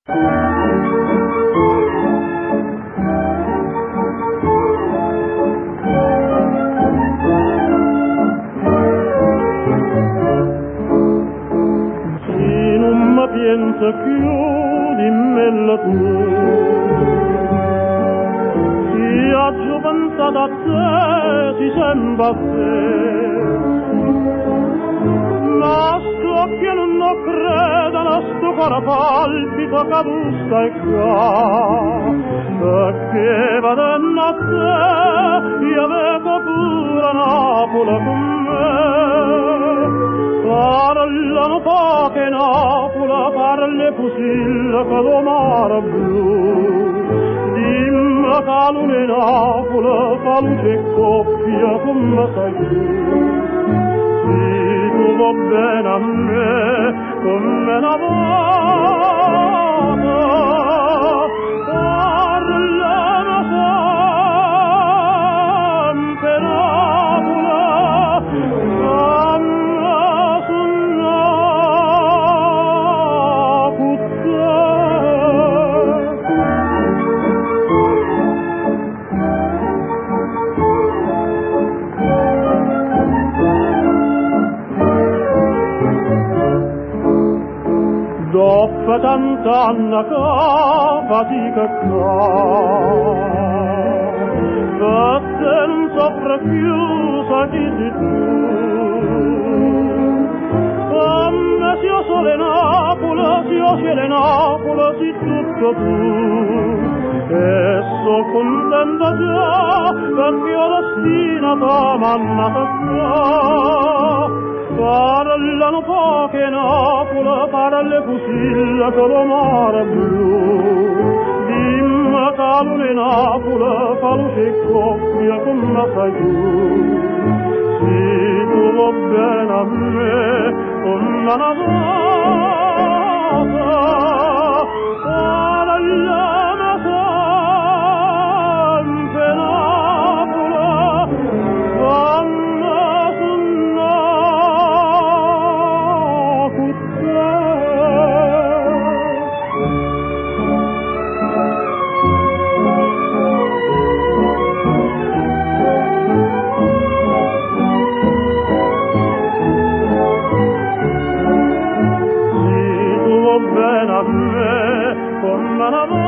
Se non mi pensa più di me la tua, si ha già pensato a te, si sembra a te. Ma sto che non credo, ma sto cuore palpita che tu stai qua, perché vadendo a te, io avevo pure Napoli con me. Parlano poche Napoli, parle Pusilla che lo mare blu. Dimmi che l'une Napoli fa luce e coppia come sei tu. Se tu va bene a me come una volta, parlano sempre Napoli, mamma sono con te. Dopo tant'anni che fatica qua, perché non soffre più, sai chi sei tu. Come se io sole Napoli, se io cielo Napoli, sei tutto tu. E so contenta già, perché io destino t'ho mandato qua. Parlano poche Napoli, parle Pusilla che lo mare blu. Dimmi che l'une Napoli fa luce e coppia come sei tu. Se tu va bene a me come una volta, parlano sempre Napoli, mamma sono con te. Se tu va bene a me come una volta,